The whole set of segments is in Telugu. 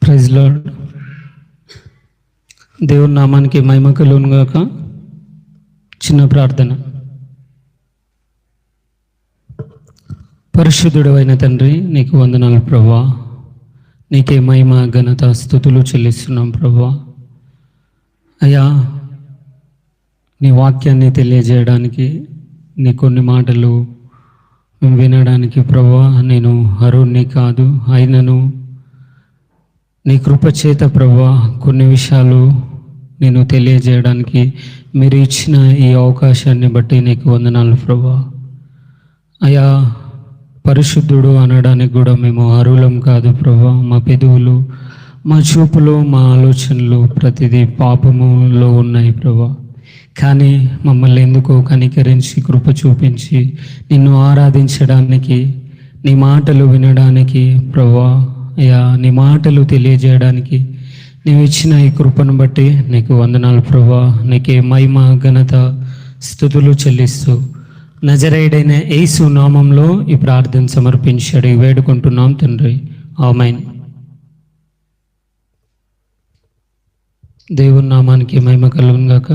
Praise lord. దేవుని నామానికి మహిమ కలుగును గాక. చిన్న ప్రార్థన. పరిశుద్ధుడైన తండ్రి, నీకు వందనాలు ప్రభువా. నీకే మహిమ ఘనత స్తుతులు చెల్లిస్తున్నాం ప్రభువా. అయ్యా, నీ వాక్యాన్ని తెలియజేయడానికి, నీ కొన్ని మాటలు వినడానికి ప్రభువా నేను అర్హుడిని కాదు. అయినను నీ కృపచేత ప్రభువా కొన్ని విషయాలు నేను తెలియజేయడానికి మీరు ఇచ్చిన ఈ అవకాశాన్ని బట్టి నీకు వందనాలు ప్రభువా. అయ్యా, పరిశుద్ధుడు అనడానికి కూడా మేము అర్హులం కాదు ప్రభువా. మా పెదవులు, మా చూపులు, మా ఆలోచనలు ప్రతిదీ పాపములో ఉన్నాయి ప్రభువా. కానీ మమ్మల్ని ఎందుకో కనికరించి కృప చూపించి నిన్ను ఆరాధించడానికి, నీ మాటలు వినడానికి ప్రభువా, అయ్యా నీ మాటలు తెలియజేయడానికి నీవు ఇచ్చిన ఈ కృపను బట్టి నీకు వందనాలు ప్రభువా. నీకే మహిమ ఘనత స్తుతులు చెల్లిస్తూ నజరేయుడైన యేసు నామంలో ఈ ప్రార్థన సమర్పించాడు వేడుకుంటున్నాం తండ్రి, ఆమేన్. దేవుని నామానికి మహిమ కలుగును గాక.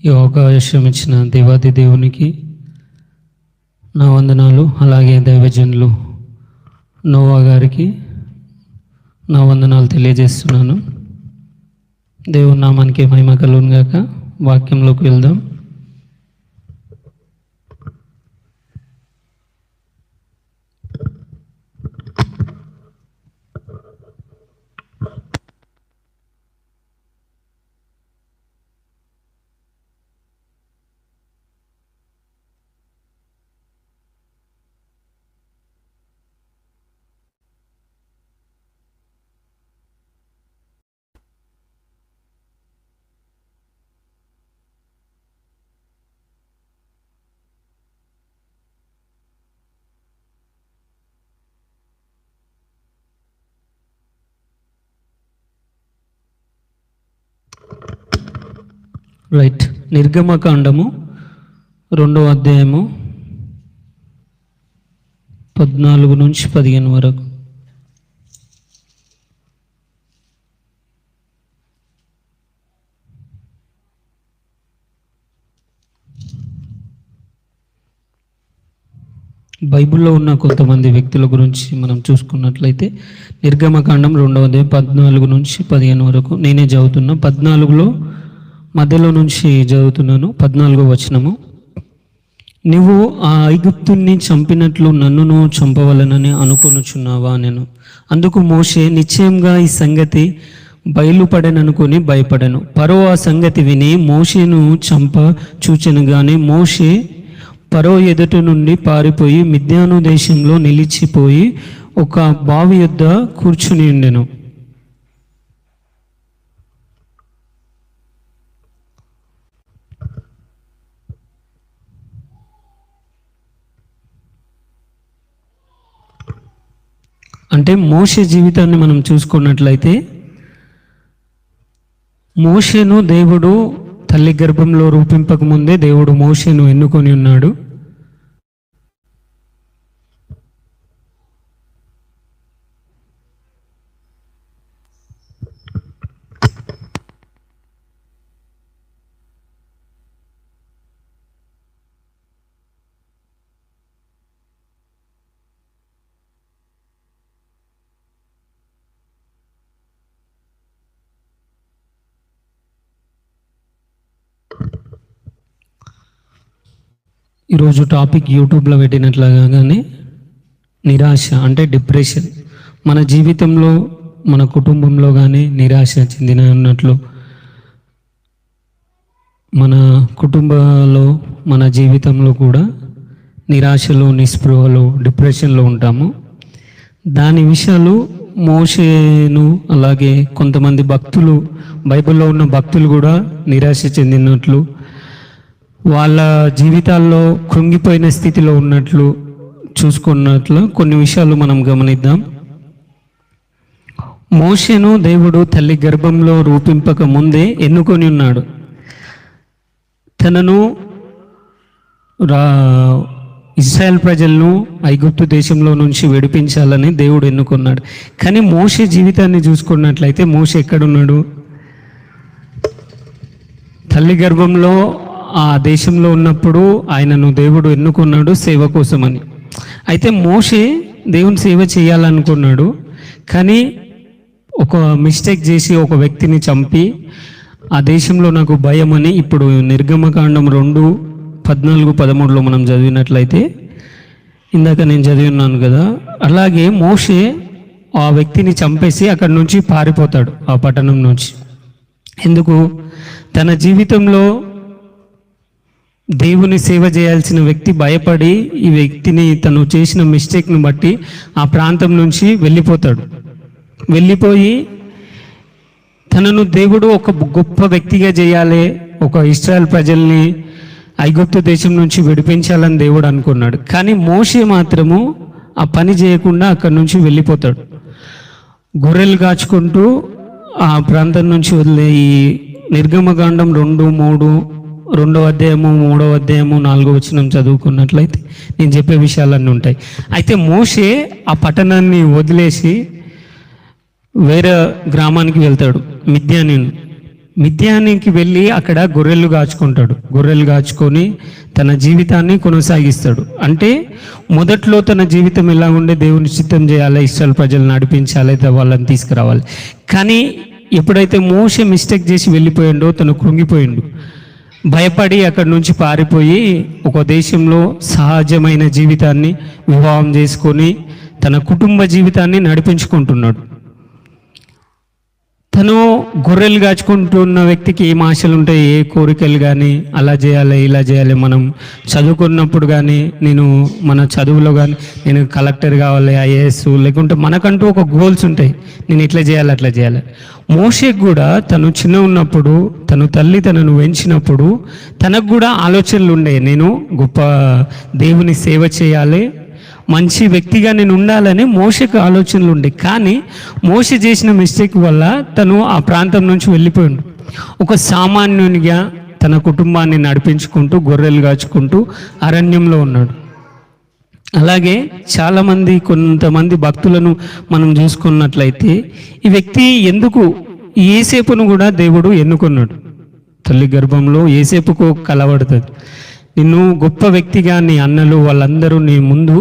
ఈ అవకాశం ఇచ్చిన దేవాది దేవునికి నా వందనాలు. అలాగే దైవజనులు నోవా గారికి నా వందనాలు తెలియజేస్తున్నాను. దేవుని నామానికి మహిమ కలుగును గాక. వాక్యంలోకి వెళ్దాం. రైట్. నిర్గమకాండము 2వ అధ్యాయము 14 నుంచి 15 వరకు. బైబిల్లో ఉన్న కొంతమంది వ్యక్తుల గురించి మనం చూసుకున్నట్లయితే నిర్గమకాండం 2వ అధ్యాయం 14 నుంచి 15 వరకు నేనే చదువుతున్నా. 14లో మధ్యలో నుంచి చదువుతున్నాను. 14వ వచనము. నువ్వు ఆ ఐగుప్తుని చంపినట్లు నన్నును చంపవలనని అనుకొనుచున్నావా నేను. అందుకు మోషే, నిశ్చయంగా ఈ సంగతి బయలుపడననుకొని భయపడను. ఫరో ఆ సంగతి విని మోషేను చంప చూచెను. గాని మోషే ఫరో ఎదుట నుండి పారిపోయి మిద్యాను దేశంలో నిలిచిపోయి ఒక బావి యొద్ద కూర్చుని ఉండెను. అంటే మోషే జీవితాన్ని మనం చూసుకున్నట్లయితే మోషేను దేవుడు తల్లి గర్భంలో రూపింపక ముందే దేవుడు మోషేను ఎన్నుకొని ఉన్నాడు. ఈరోజు టాపిక్ యూట్యూబ్లో పెట్టినట్లుగానే నిరాశ అంటే డిప్రెషన్. మన జీవితంలో, మన కుటుంబంలో కానీ నిరాశ చెందిన ఉన్నట్లు మన కుటుంబంలో, మన జీవితంలో కూడా నిరాశలో, నిస్పృహలో, డిప్రెషన్లో ఉంటాము. దాని విషయాలు మోషేను, అలాగే కొంతమంది భక్తులు, బైబిల్లో ఉన్న భక్తులు కూడా నిరాశ చెందినట్లు, వాళ్ళ జీవితాల్లో కృంగిపోయిన స్థితిలో ఉన్నట్లు చూసుకున్నట్లు కొన్ని విషయాలు మనం గమనిద్దాం. మోషేను దేవుడు తల్లి గర్భంలో రూపింపక ముందే ఎన్నుకొని ఉన్నాడు. తనను ఇశ్రాయేల్ ప్రజలను ఐగుప్తు దేశంలో నుంచి విడిపించాలని దేవుడు ఎన్నుకున్నాడు. కానీ మోషే జీవితాన్ని చూసుకున్నట్లయితే మోషే ఎక్కడున్నాడు? తల్లి గర్భంలో ఆ దేశంలో ఉన్నప్పుడు ఆయనను దేవుడు ఎన్నుకున్నాడు సేవ కోసమని. అయితే మోషే దేవుని సేవ చేయాలనుకున్నాడు, కానీ ఒక మిస్టేక్ చేసి ఒక వ్యక్తిని చంపి ఆ దేశంలో నాకు భయం అని, ఇప్పుడు నిర్గమకాండం 2:14-13 మనం చదివినట్లయితే, ఇందాక నేను చదివిన్నాను కదా, అలాగే మోషే ఆ వ్యక్తిని చంపేసి అక్కడి నుంచి పారిపోతాడు ఆ పట్టణం నుంచి. ఎందుకు? తన జీవితంలో దేవుని సేవ చేయాల్సిన వ్యక్తి భయపడి ఈ వ్యక్తిని తను చేసిన మిస్టేక్ను బట్టి ఆ ప్రాంతం నుంచి వెళ్ళిపోతాడు. వెళ్ళిపోయి తనను దేవుడు ఒక గొప్ప వ్యక్తిగా చేయాలి, ఒక ఇశ్రాయేల్ ప్రజల్ని ఐగుప్తు దేశం నుంచి విడిపించాలని దేవుడు అనుకున్నాడు. కానీ మోషే మాత్రము ఆ పని చేయకుండా అక్కడి నుంచి వెళ్ళిపోతాడు. గొర్రెలు కాచుకుంటూ ఆ ప్రాంతం నుంచి వదిలే ఈ నిర్గమకాండం 2:3 అధ్యాయము 3వ అధ్యాయము 4వ వచనం చదువుకున్నట్లయితే నేను చెప్పే విషయాలన్నీ ఉంటాయి. అయితే మోషే ఆ పట్టణాన్ని వదిలేసి వేరే గ్రామానికి వెళ్తాడు, మిద్యానికి వెళ్ళి అక్కడ గొర్రెలు కాచుకుంటాడు. గొర్రెలు కాచుకొని తన జీవితాన్ని కొనసాగిస్తాడు. అంటే మొదట్లో తన జీవితం ఎలా ఉండే, దేవుని చిత్తం చేయాలి, ఇశ్రాయేల్ ప్రజలు నడిపించాలి, వాళ్ళని తీసుకురావాలి. కానీ ఎప్పుడైతే మోషే మిస్టేక్ చేసి వెళ్ళిపోయిండో తను కృంగిపోయిండు. భయపడి అక్కడి నుంచి పారిపోయి ఒక దేశంలో సహజమైన జీవితాన్ని వివాహం చేసుకొని తన కుటుంబ జీవితాన్ని నడిపించుకుంటున్నాడు. తను గొర్రెలు కాచుకుంటున్న వ్యక్తికి ఏం ఆశలు ఉంటాయి, ఏ కోరికలు కానీ, అలా చేయాలి ఇలా చేయాలి. మనం చదువుకున్నప్పుడు కానీ, మన చదువులో కానీ నేను కలెక్టర్ కావాలి, ఐఏఎస్, లేకుంటే మనకంటూ ఒక గోల్స్ ఉంటాయి, నేను ఇట్లా చేయాలి అట్లా చేయాలి. మోషేకి కూడా తను చిన్న ఉన్నప్పుడు తను తల్లి తనను పెంచినప్పుడు తనకు కూడా ఆలోచనలు ఉండే, నేను గొప్ప దేవుని సేవ చేయాలి, మంచి వ్యక్తిగా నేను ఉండాలని మోషేకు ఆలోచనలు ఉండే. కానీ మోషే చేసిన మిస్టేక్ వల్ల తను ఆ ప్రాంతం నుంచి వెళ్ళిపోయాడు. ఒక సామాన్యునిగా తన కుటుంబాన్ని నడిపించుకుంటూ గొర్రెలు కాచుకుంటూ అరణ్యంలో ఉన్నాడు. అలాగే కొంతమంది భక్తులను మనం చూసుకున్నట్లయితే ఈ వ్యక్తి ఎందుకు యోసేపును కూడా దేవుడు ఎన్నుకున్నాడు. తల్లి గర్భంలో యోసేపుకు కలవడుతుంది, నిన్ను గొప్ప వ్యక్తిగా నీ అన్నలు వాళ్ళందరూ నీ ముందు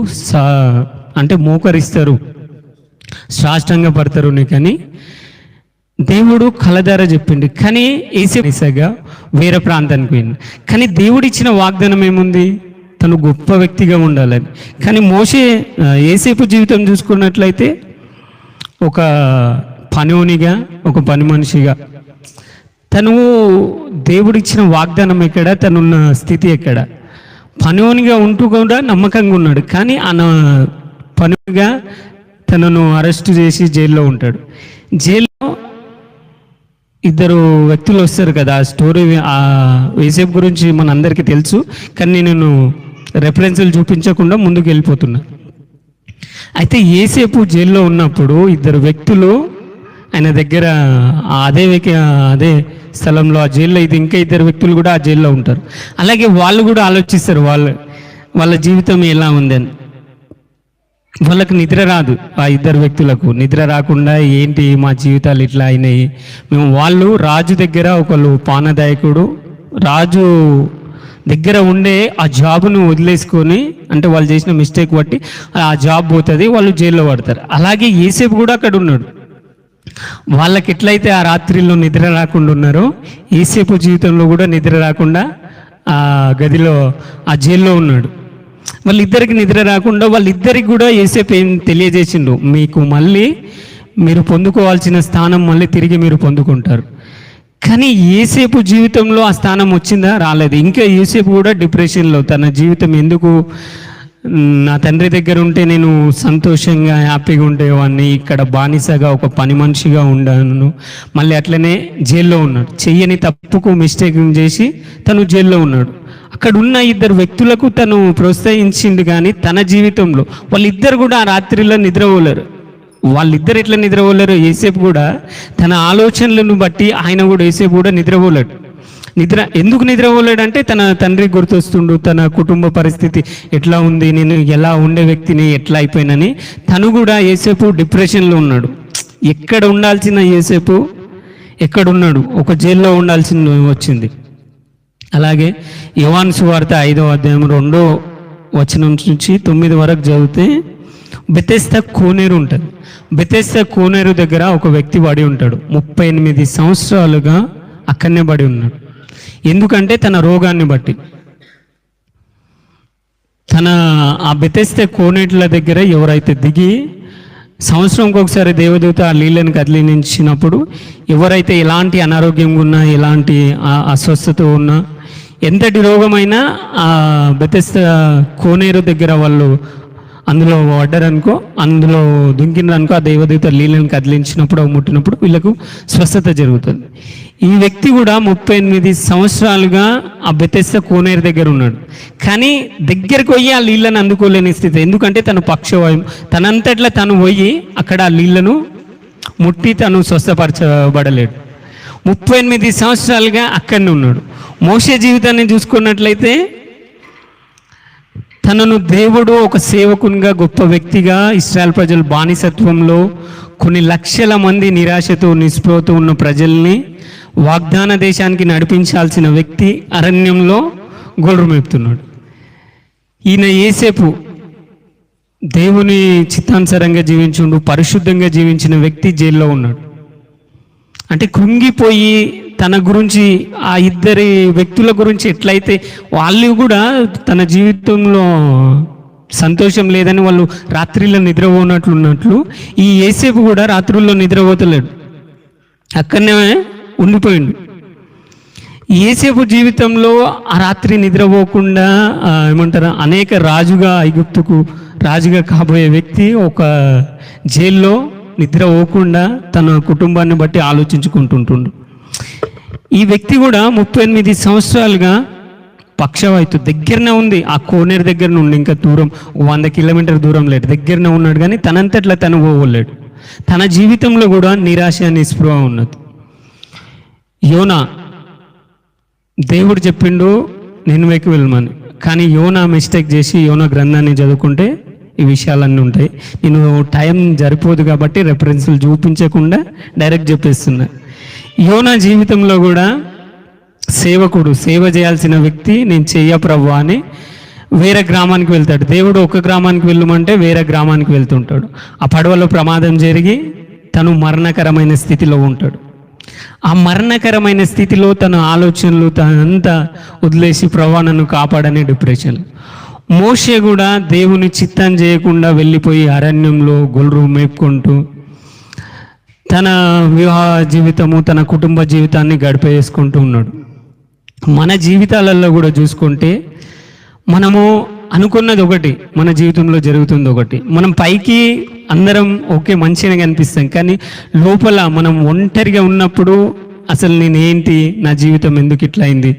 మోకరిస్తారు, సాష్టాంగ పడతారు నీకని దేవుడు కలధార చెప్పిండు. కానీ యేసేపుగా వేరే ప్రాంతానికి పోయింది. కానీ దేవుడు ఇచ్చిన వాగ్దానం ఏముంది? తను గొప్ప వ్యక్తిగా ఉండాలని. కానీ యోసేపు జీవితం చూసుకున్నట్లయితే ఒక పనిగా, ఒక పని మనిషిగా, తను దేవుడిచ్చిన వాగ్దానం ఎక్కడ, తనున్న స్థితి ఎక్కడ? పనిగా ఉంటూ కూడా నమ్మకంగా ఉన్నాడు. కానీ పనిగా తనను అరెస్ట్ చేసి జైల్లో ఉంటాడు. జైల్లో ఇద్దరు వ్యక్తులు వస్తారు కదా. ఆ స్టోరీ యోసేపు గురించి మన అందరికీ తెలుసు, కానీ నేను రెఫరెన్సులు చూపించకుండా ముందుకు వెళ్ళిపోతున్నా. అయితే యోసేపు జైల్లో ఉన్నప్పుడు ఇద్దరు వ్యక్తులు ఆయన దగ్గర అదే స్థలంలో ఆ జైల్లో ఇంకా ఇద్దరు వ్యక్తులు కూడా ఆ జైల్లో ఉంటారు. అలాగే వాళ్ళు కూడా ఆలోచిస్తారు వాళ్ళ జీవితం ఎలా ఉందని. వాళ్ళకు నిద్ర రాదు, ఆ ఇద్దరు వ్యక్తులకు నిద్ర రాకుండా ఏంటి మా జీవితాలు ఇట్లా అయినాయి. వాళ్ళు రాజు దగ్గర, ఒకళ్ళు పానదాయకుడు రాజు దగ్గర ఉండే ఆ జాబ్ను వదిలేసుకొని, అంటే వాళ్ళు చేసిన మిస్టేక్ బట్టి ఆ జాబ్ పోతుంది, వాళ్ళు జైల్లో పడతారు. అలాగే యోసేపు కూడా అక్కడ ఉన్నాడు. వాళ్ళకి ఎట్లయితే ఆ రాత్రిలో నిద్ర రాకుండా ఉన్నారో యోసేపు జీవితంలో కూడా నిద్ర రాకుండా ఆ గదిలో ఆ జైల్లో ఉన్నాడు. వాళ్ళిద్దరికి నిద్ర రాకుండా వాళ్ళిద్దరికి కూడా యోసేపు ఏం తెలియజేసిండు, మీకు మళ్ళీ మీరు పొందుకోవాల్సిన స్థానం మళ్ళీ తిరిగి మీరు పొందుకుంటారు. కానీ యోసేపు జీవితంలో ఆ స్థానం వచ్చిందా? రాలేదు. ఇంకా యోసేపు కూడా డిప్రెషన్లో, తన జీవితం ఎందుకు, నా తండ్రి దగ్గర ఉంటే నేను సంతోషంగా హ్యాపీగా ఉండేవాడిని, ఇక్కడ బానిసగా ఒక పని మనిషిగా ఉండాను, మళ్ళీ అట్లనే జైల్లో ఉన్నాడు. చెయ్యని తప్పుకు మిస్టేక్ చేసి తను జైల్లో ఉన్నాడు. అక్కడ ఉన్న ఇద్దరు వ్యక్తులకు తను ప్రోత్సహించిండు, కానీ తన జీవితంలో వాళ్ళిద్దరు కూడా ఆ రాత్రిలో నిద్రపోలేరు. వాళ్ళిద్దరు ఎట్లా నిద్రపోలేరు? యోసేపు కూడా తన ఆలోచనలను బట్టి ఆయన కూడా యోసేపు కూడా నిద్రపోలేడు. ఎందుకు నిద్రపోలేడంటే తన తండ్రి గుర్తొస్తుండు, తన కుటుంబ పరిస్థితి ఎట్లా ఉంది, నేను ఎలా ఉండే వ్యక్తిని ఎట్లా అయిపోయినని తను కూడా యేసేపు డిప్రెషన్లో ఉన్నాడు. ఎక్కడ ఉండాల్సిన యేసేపు ఎక్కడున్నాడు, ఒక జైల్లో ఉండాల్సి వచ్చింది. అలాగే యోహాను సువార్త 5వ అధ్యాయం 2వ వచనం నుంచి 9 వరకు చదివితే బెతెస్దా కోనేరు ఉంటుంది. బెతెస్దా కోనేరు దగ్గర ఒక వ్యక్తి పడి ఉంటాడు. 38 సంవత్సరాలుగా అక్కడనే పడి ఉన్నాడు. ఎందుకంటే తన రోగాన్ని బట్టి. ఆ బెతెస్దా కోనేట్ల దగ్గర ఎవరైతే దిగి సంవత్సరంకి ఒకసారి దేవదూత ఆ నీళ్ళని కదిలించినప్పుడు ఎవరైతే ఎలాంటి అనారోగ్యంగా ఉన్నా, ఎలాంటి అస్వస్థత ఉన్నా, ఎంతటి రోగమైనా ఆ బెతెస్దా కోనేరు దగ్గర వాళ్ళు అందులో పడ్డారనుకో, అందులో దుంకినారనుకో, ఆ దేవదూత నీళ్ళని కదిలించినప్పుడు ముట్టినప్పుడు వీళ్ళకు స్వస్థత జరుగుతుంది. ఈ వ్యక్తి కూడా 38 సంవత్సరాలుగా ఆ బెతెస్దా కోనేరు దగ్గర ఉన్నాడు. కానీ దగ్గరకు పోయి ఆ నీళ్ళని అందుకోలేని స్థితి. ఎందుకంటే తను పక్షవాయువు, తనంతట్లా తను పోయి అక్కడ ఆ నీళ్లను ముట్టి తను స్వస్థపరచబడలేడు. 38 సంవత్సరాలుగా అక్కడనే ఉన్నాడు. మోషే జీవితాన్ని చూసుకున్నట్లయితే తనను దేవుడు ఒక సేవకునిగా, గొప్ప వ్యక్తిగా, ఇశ్రాయేల్ ప్రజలు బానిసత్వంలో కొన్ని లక్షల మంది నిరాశతో నిస్పృహతో ఉన్న ప్రజల్ని వాగ్దాన దేశానికి నడిపించాల్సిన వ్యక్తి అరణ్యంలో గొర్రెలు మేపుతున్నాడు. ఈయన యేసేపు దేవుని చిత్తానుసారంగా జీవించుండు, పరిశుద్ధంగా జీవించిన వ్యక్తి జైల్లో ఉన్నాడు. అంటే కృంగిపోయి తన గురించి, ఆ ఇద్దరి వ్యక్తుల గురించి ఎట్లయితే వాళ్ళు కూడా తన జీవితంలో సంతోషం లేదని వాళ్ళు రాత్రిలో నిద్రపోనట్లున్నట్లు ఈ యేసేపు కూడా రాత్రుల్లో నిద్రపోతలేడు, అక్కడనే ఉండిపోయిండు. యేసేపు జీవితంలో ఆ రాత్రి నిద్రపోకుండా ఏమంటారు, అనేక ఐగుప్తుకు రాజుగా కాబోయే వ్యక్తి ఒక జైల్లో నిద్ర పోకుండా తన కుటుంబాన్ని బట్టి ఆలోచించుకుంటుంటుండు. ఈ వ్యక్తి కూడా 38 సంవత్సరాలుగా పక్షవాయువు దగ్గరనే ఉంది. ఆ కోనేరు దగ్గర నుండి ఇంకా దూరం 100 కిలోమీటర్ దూరం లేడు, దగ్గరనే ఉన్నాడు. కానీ తనంతట్లా తను పోలేడు. తన జీవితంలో కూడా నిరాశ, నిస్పృహ ఉన్నది. యోనా, దేవుడు చెప్పిండు నినివేకి వెళ్ళమని, కానీ యోనా మిస్టేక్ చేసి యోనా గ్రంథాన్ని చదువుకుంటే ఈ విషయాలన్నీ ఉంటాయి. నేను టైం సరిపోదు కాబట్టి రెఫరెన్స్లు చూపించకుండా డైరెక్ట్ చెప్పేస్తున్నా. యోనా జీవితంలో కూడా సేవకుడు, సేవ చేయాల్సిన వ్యక్తి, నేను చెయ్య ప్రభు అని వేరే గ్రామానికి వెళ్తాడు. దేవుడు ఒక గ్రామానికి వెళ్ళమంటే వేరే గ్రామానికి వెళ్తుంటాడు. ఆ పడవలో ప్రమాదం జరిగి తను మరణకరమైన స్థితిలో ఉంటాడు. ఆ మరణకరమైన స్థితిలో తన ఆలోచనలు తనంతా వదిలేసి ప్రభు నన్ను కాపాడనే డిప్రెషన్. మోషే కూడా దేవుని చిత్తం చేయకుండా వెళ్ళిపోయి అరణ్యంలో గొర్రెలు మేపుకుంటూ తన వివాహ జీవితము, తన కుటుంబ జీవితాన్ని గడిపేసుకుంటూ ఉన్నాడు. మన జీవితాలలో కూడా చూసుకుంటే మనము అనుకున్నది ఒకటి, మన జీవితంలో జరుగుతుంది ఒకటి. మనం పైకి అందరం ఓకే మంచిగా కనిపిస్తాం, కానీ లోపల మనం ఒంటరిగా ఉన్నప్పుడు అసలు నేనేంటి, నా జీవితం ఎందుకు ఇట్లా అయింది.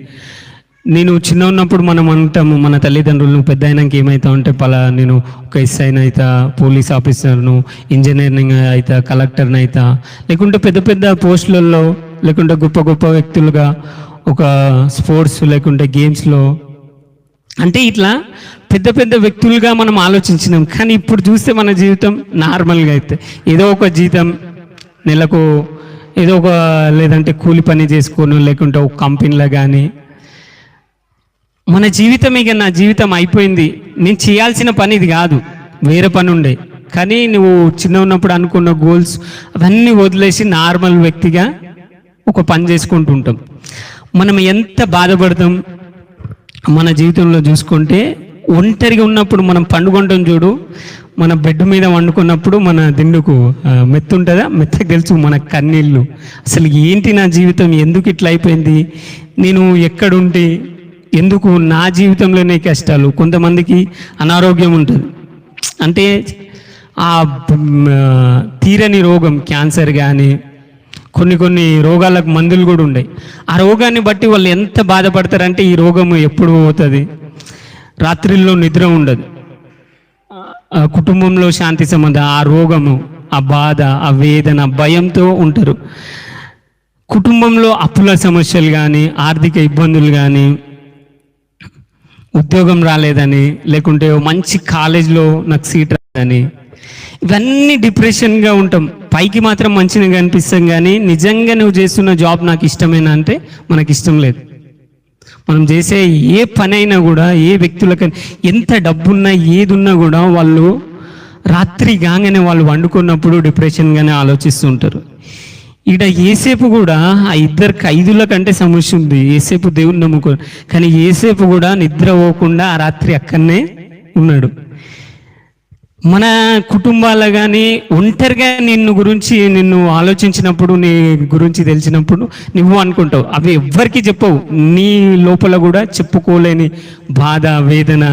నేను చిన్న ఉన్నప్పుడు మనం అంటాము మన తల్లిదండ్రులను, పెద్ద అయినాక ఏమవుతా అంటే నేను ఒక ఎస్ఐని అవుతా, పోలీస్ ఆఫీసర్ను, ఇంజనీరింగ్ అవుతా, కలెక్టర్ని అవుతా, లేకుంటే పెద్ద పెద్ద పోస్టులలో, లేకుంటే గొప్ప గొప్ప వ్యక్తులుగా ఒక స్పోర్ట్స్ లేకుంటే గేమ్స్లో, అంటే ఇట్లా పెద్ద పెద్ద వ్యక్తులుగా మనం ఆలోచించినాం. కానీ ఇప్పుడు చూస్తే మన జీవితం నార్మల్గా అయితే ఏదో ఒక జీతం నెలకు ఏదో ఒక, లేదంటే కూలి పని చేసుకోను, లేకుంటే ఒక కంపెనీలో కానీ మన జీవితం ఇక నా జీవితం అయిపోయింది, నేను చేయాల్సిన పని ఇది కాదు, వేరే పని ఉండే. కానీ నువ్వు చిన్న ఉన్నప్పుడు అనుకున్న గోల్స్ అవన్నీ వదిలేసి నార్మల్ వ్యక్తిగా ఒక పని చేసుకుంటూ ఉంటాం. మనం ఎంత బాధపడతాం మన జీవితంలో చూసుకుంటే. ఒంటరిగా ఉన్నప్పుడు మనం పండుకుంటాం చూడు, మన బెడ్ మీద వండుకున్నప్పుడు మన దిండుకు మెత్త ఉంటుందా, మెత్తకు తెలుసు మన కన్నీళ్ళు. అసలు ఏంటి నా జీవితం, ఎందుకు ఇట్లా అయిపోయింది, నేను ఎక్కడుంటే, ఎందుకు నా జీవితంలోనే కష్టాలు. కొంతమందికి అనారోగ్యం ఉంటుంది, అంటే ఆ తీరని రోగం, క్యాన్సర్ కానీ కొన్ని రోగాలకు మందులు కూడా ఉన్నాయి. ఆ రోగాన్ని బట్టి వాళ్ళు ఎంత బాధపడతారంటే, ఈ రోగం ఎప్పుడు పోతుంది, రాత్రిల్లో నిద్ర ఉండదు, కుటుంబంలో శాంతి సంబంధం, ఆ రోగము, ఆ బాధ, ఆ వేదన, భయంతో ఉంటారు. కుటుంబంలో అప్పుల సమస్యలు కానీ, ఆర్థిక ఇబ్బందులు కానీ, ఉద్యోగం రాలేదని, లేకుంటే మంచి కాలేజ్లో నాకు సీట్ రాలేదని, ఇవన్నీ డిప్రెషన్గా ఉంటాం. పైకి మాత్రం మంచిగా కనిపిస్తాం, కానీ నిజంగా నువ్వు చేస్తున్న జాబ్ నాకు ఇష్టమేనా అంటే మనకి ఇష్టం లేదు. మనం చేసే ఏ పని అయినా కూడా, ఏ వ్యక్తులకైనా ఎంత డబ్బున్నా ఏదున్నా కూడా వాళ్ళు రాత్రి కాగానే వాళ్ళు వండుకున్నప్పుడు డిప్రెషన్గానే ఆలోచిస్తూ ఉంటారు. ఇక్కడ ఏసేపు కూడా ఆ ఇద్దరు ఖైదుల కంటే సమస్య ఉంది. ఏసేపు దేవుని నమ్ముకో, కానీ ఏసేపు కూడా నిద్ర పోకుండా ఆ రాత్రి అక్కడనే ఉన్నాడు. మన కుటుంబాల కానీ ఒంటరిగా నిన్ను ఆలోచించినప్పుడు, నీ గురించి తెలిసినప్పుడు నువ్వు అనుకుంటావు, అవి ఎవ్వరికి చెప్పవు. నీ లోపల కూడా చెప్పుకోలేని బాధ, వేదన,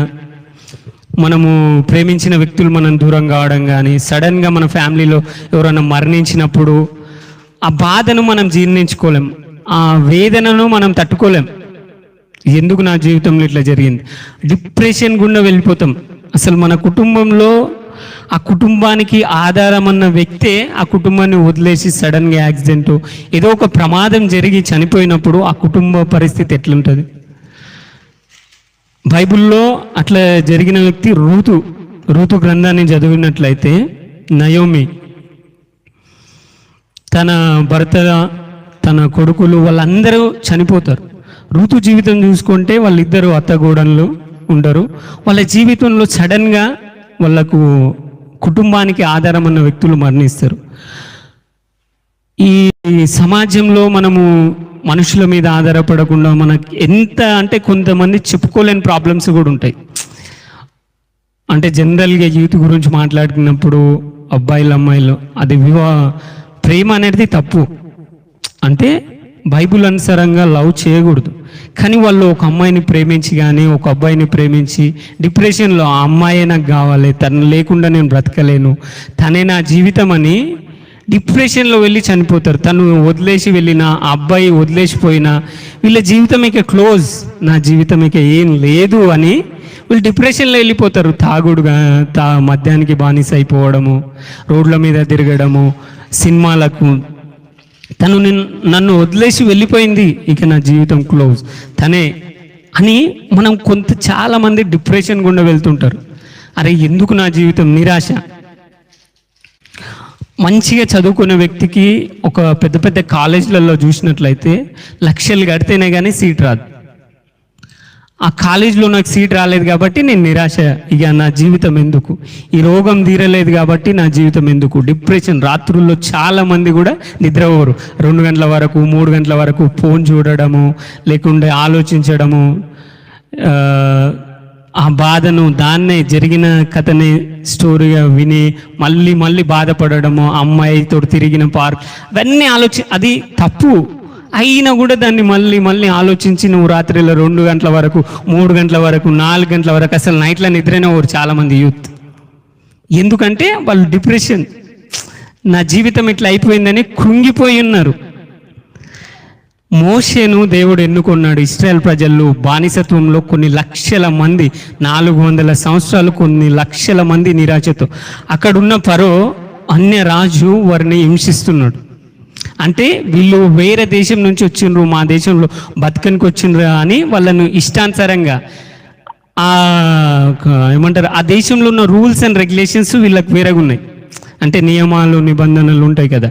మనము ప్రేమించిన వ్యక్తులు మనం దూరం కావడం కానీ, సడన్గా మన ఫ్యామిలీలో ఎవరైనా మరణించినప్పుడు ఆ బాధను మనం జీర్ణించుకోలేం, ఆ వేదనను మనం తట్టుకోలేం. ఎందుకు నా జీవితంలో ఇట్లా జరిగింది, డిప్రెషన్ గుండా వెళ్ళిపోతాం. అసలు మన కుటుంబంలో ఆ కుటుంబానికి ఆధారం అన్న వ్యక్తే ఆ కుటుంబాన్ని వదిలేసి సడన్గా యాక్సిడెంట్, ఏదో ఒక ప్రమాదం జరిగి చనిపోయినప్పుడు ఆ కుటుంబ పరిస్థితి ఎట్లుంటుంది? బైబిల్లో అట్లా జరిగిన వ్యక్తి రూతు గ్రంథాన్ని చదివినట్లయితే, నయోమి తన భర్త, తన కొడుకులు వాళ్ళందరూ చనిపోతారు. రూతు జీవితం చూసుకుంటే వాళ్ళిద్దరు అత్తగూడళ్ళు ఉండరు. వాళ్ళ జీవితంలో సడన్గా వాళ్ళకు కుటుంబానికి ఆధారం అన్న వ్యక్తులు మరణిస్తారు. ఈ సమాజంలో మనము మనుషుల మీద ఆధారపడకుండా మనకి ఎంత అంటే కొంతమంది చెప్పుకోలేని ప్రాబ్లమ్స్ కూడా ఉంటాయి. అంటే జనరల్గా యూత్ గురించి మాట్లాడుకున్నప్పుడు అబ్బాయిలు అమ్మాయిలు అది ప్రేమ అనేది తప్పు. అంటే బైబిల్ అనుసారంగా లవ్ చేయకూడదు. కానీ వాళ్ళు ఒక అమ్మాయిని ప్రేమించి కానీ, ఒక అబ్బాయిని ప్రేమించి డిప్రెషన్లో ఆ అమ్మాయే నాకు కావాలి, తను లేకుండా నేను బ్రతకలేను, తనే నా జీవితం అని డిప్రెషన్లో వెళ్ళి చనిపోతారు. తను వదిలేసి వెళ్ళిన, ఆ అబ్బాయి వదిలేసిపోయినా వీళ్ళ జీవితం ఇక క్లోజ్, నా జీవితం ఇక ఏం లేదు అని వీళ్ళు డిప్రెషన్లో వెళ్ళిపోతారు. తాగుడుగా మద్యానికి బానిస అయిపోవడము, రోడ్ల మీద తిరగడము, సినిమాలకు, తను నన్ను వదిలేసి వెళ్ళిపోయింది, ఇక నా జీవితం క్లోజ్ తనే అని మనం చాలామంది డిప్రెషన్ గుండా వెళ్తుంటారు. అరే ఎందుకు నా జీవితం, నిరాశ. మంచిగా చదువుకునే వ్యక్తికి ఒక పెద్ద పెద్ద కాలేజీలలో చూసినట్లయితే లక్షలు కడితేనే కానీ సీట్ రాదు. ఆ కాలేజీలో నాకు సీట్ రాలేదు కాబట్టి నేను నిరాశ, ఇక నా జీవితం ఎందుకు, ఈ రోగం తీరలేదు కాబట్టి నా జీవితం ఎందుకు, డిప్రెషన్. రాత్రుల్లో చాలామంది కూడా నిద్రపోరు, 2 గంటల వరకు 3 గంటల వరకు ఫోన్ చూడడము, లేకుంటే ఆలోచించడము, ఆ బాధను, దాన్నే జరిగిన కథని స్టోరీగా విని మళ్ళీ మళ్ళీ బాధపడడము, అమ్మాయితో తిరిగిన పార్క్, ఇవన్నీ అది తప్పు అయినా కూడా దాన్ని మళ్ళీ మళ్ళీ ఆలోచించి నువ్వు రాత్రిలో 2 గంటల వరకు 3 గంటల వరకు 4 గంటల వరకు అసలు నైట్లో నిద్రైన వారు చాలామంది యూత్. ఎందుకంటే వాళ్ళు డిప్రెషన్, నా జీవితం ఇట్లా అయిపోయిందని కృంగిపోయి ఉన్నారు. మోషేను దేవుడు ఎన్నుకున్నాడు. ఇశ్రాయేల్ ప్రజలు బానిసత్వంలో కొన్ని లక్షల మంది, 400 సంవత్సరాలు కొన్ని లక్షల మంది నిరాశతో, అక్కడున్న ఫరో అన్య రాజు వారిని హింసిస్తున్నాడు. అంటే వీళ్ళు వేరే దేశం నుంచి వచ్చిండ్రు, మా దేశంలో బతకనికి వచ్చిండ్రు అని వాళ్ళను ఇష్టానుసారంగా ఏమంటారు, ఆ దేశంలో ఉన్న రూల్స్ అండ్ రెగ్యులేషన్స్ వీళ్ళకి వేరేగా ఉన్నాయి. అంటే నియమాలు నిబంధనలు ఉంటాయి కదా,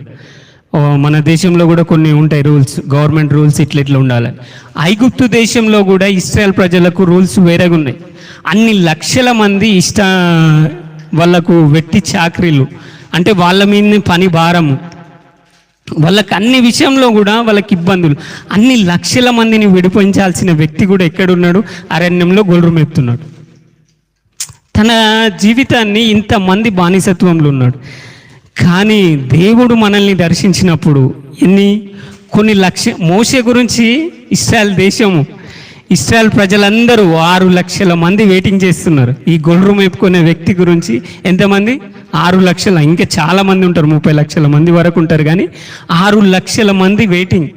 మన దేశంలో కూడా కొన్ని ఉంటాయి రూల్స్, గవర్నమెంట్ రూల్స్ ఇట్లా ఉండాలని. ఐగుప్తు దేశంలో కూడా ఇశ్రాయేల్ ప్రజలకు రూల్స్ వేరేగా ఉన్నాయి. అన్ని లక్షల మంది వాళ్ళకు వెట్టి చాకరీలు, అంటే వాళ్ళ మీద పని భారము, వాళ్ళకి అన్ని విషయంలో కూడా వాళ్ళకి ఇబ్బందులు. అన్ని లక్షల మందిని విడిపించాల్సిన వ్యక్తి కూడా ఎక్కడున్నాడు, అరణ్యంలో గొర్రెలు మేపుతున్నాడు. తన జీవితాన్ని ఇంతమంది బానిసత్వంలో ఉన్నాడు. కానీ దేవుడు మనల్ని దర్శించినప్పుడు కొన్ని మోషే గురించి ఇశ్రాయేల్ దేశము, ఇశ్రాయేల్ ప్రజలందరూ 6 లక్షల మంది వెయిటింగ్ చేస్తున్నారు. ఈ గొర్రెలు మేపుకునే వ్యక్తి గురించి ఎంతమంది? 6 లక్షల, ఇంకా చాలామంది ఉంటారు, 30 లక్షల మంది వరకు ఉంటారు. కానీ 6 లక్షల మంది వెయిటింగ్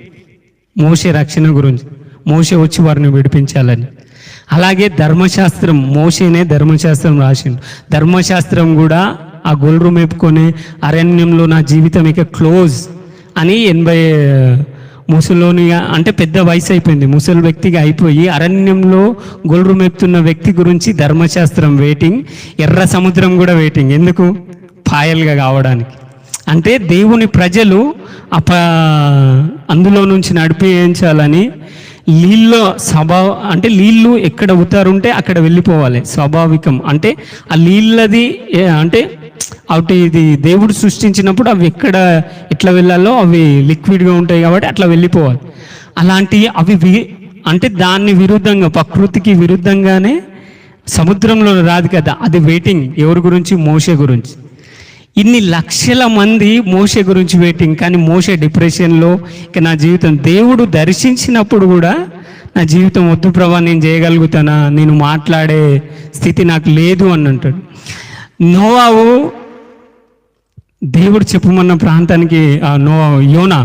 మోషే రక్షణ గురించి, మోషే వచ్చి వారిని విడిపించాలని. అలాగే ధర్మశాస్త్రం, మోషేనే ధర్మశాస్త్రం రాసిండు. ధర్మశాస్త్రం కూడా ఆ గొర్రెలు మేపుకొని అరణ్యంలో నా జీవితం ఇక క్లోజ్ అని ముసలోనిగా అంటే పెద్ద వయసు అయిపోయింది, ముసలి వ్యక్తిగా అయిపోయి అరణ్యంలో గొల్లు మెప్తున్న వ్యక్తి గురించి ధర్మశాస్త్రం వెయిటింగ్, ఎర్ర సముద్రం కూడా వెయిటింగ్. ఎందుకు? పాయలుగా కావడానికి. అంటే దేవుని ప్రజలు అందులో నుంచి నడిపించాలని నీళ్ళు అంటే నీళ్ళు ఎక్కడ ఉతారుంటే అక్కడ వెళ్ళిపోవాలి, స్వాభావికం. అంటే ఆ నీళ్ళది అంటే అటు ఇది దేవుడు సృష్టించినప్పుడు అవి ఎట్లా వెళ్ళాలో అవి లిక్విడ్గా ఉంటాయి కాబట్టి అట్లా వెళ్ళిపోవాలి. అలాంటి అవి అంటే దాన్ని విరుద్ధంగా, ప్రకృతికి విరుద్ధంగానే సముద్రంలో రాదు కదా, అది వెయిటింగ్. ఎవరి గురించి? మోషే గురించి. ఇన్ని లక్షల మంది మోషే గురించి వెయిటింగ్. కానీ మోషే డిప్రెషన్లో, ఇక నా జీవితం దేవుడు దర్శించినప్పుడు కూడా నా జీవితం వద్దు ప్రభా, నేను చేయగలుగుతానా, నేను మాట్లాడే స్థితి నాకు లేదు అని అంటాడు. నోవాహు దేవుడు చెప్పమన్న ప్రాంతానికి, యోనా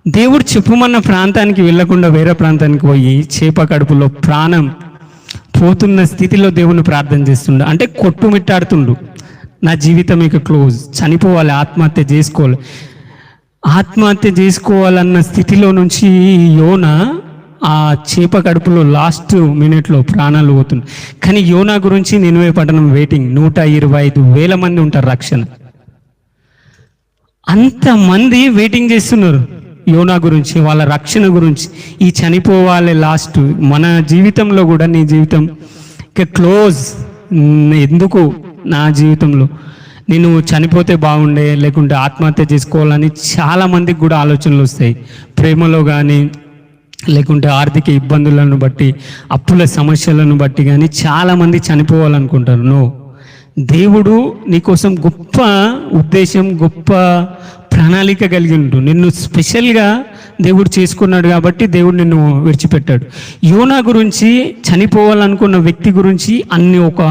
దేవుడు చెప్పమన్న ప్రాంతానికి వెళ్ళకుండా వేరే ప్రాంతానికి పోయి చేప కడుపులో ప్రాణం పోతున్న స్థితిలో దేవుని ప్రార్థన చేస్తుండు. అంటే కొట్టుమిట్టాడుతుండు, నా జీవితం ఇక క్లోజ్, చనిపోవాలి, ఆత్మహత్య చేసుకోవాలన్న స్థితిలో నుంచి యోనా ఆ చేప కడుపులో లాస్ట్ మినిట్లో ప్రాణాలు పోతుంది. కానీ యోనా గురించి నినివే పట్టణం వెయిటింగ్. 125,000 మంది ఉంటారు రక్షణ. అంతమంది వెయిటింగ్ చేస్తున్నారు యోనా గురించి, వాళ్ళ రక్షణ గురించి. ఈ చనిపోవాలి లాస్ట్. మన జీవితంలో కూడా నీ జీవితం ఇక క్లోజ్. ఎందుకు నా జీవితంలో నేను చనిపోతే బాగుండే, లేకుంటే ఆత్మహత్య చేసుకోవాలని చాలామందికి కూడా ఆలోచనలు వస్తాయి. ప్రేమలో కానీ, లేకుంటే ఆర్థిక ఇబ్బందులను బట్టి, అప్పుల సమస్యలను బట్టి కానీ చాలామంది చనిపోవాలనుకుంటారు. నో, దేవుడు నీకోసం గొప్ప ఉద్దేశం, గొప్ప ప్రణాళిక కలిగి ఉంటూ నిన్ను స్పెషల్గా దేవుడు చేసుకున్నాడు కాబట్టి దేవుడు నిన్ను విడిచిపెట్టాడు. యోనా గురించి, చనిపోవాలనుకున్న వ్యక్తి గురించి ఒక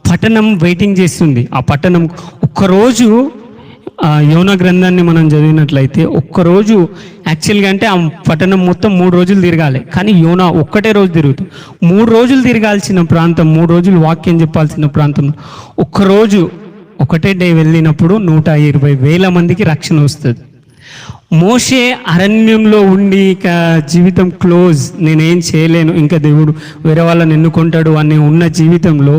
పట్టణం వెయిటింగ్ చేస్తుంది. ఆ పట్టణం ఒక్కరోజు యోనా గ్రంథాన్ని మనం చదివినట్లయితే ఒక్కరోజు యాక్చువల్గా అంటే ఆ పట్టణం మొత్తం 3 రోజులు తిరగాలి. కానీ యోనా ఒక్కటే రోజు తిరుగుతుంది. 3 రోజులు తిరగాల్సిన ప్రాంతం, 3 రోజులు వాక్యం చెప్పాల్సిన ప్రాంతం ఒక్కరోజు ఒకటే డే వెళ్ళినప్పుడు 120,000 మందికి రక్షణ వస్తుంది. మోషే అరణ్యంలో ఉండి ఇక జీవితం క్లోజ్, నేనేం చేయలేను, ఇంకా దేవుడు వేరే వాళ్ళని ఎన్నుకుంటాడు అని ఉన్న జీవితంలో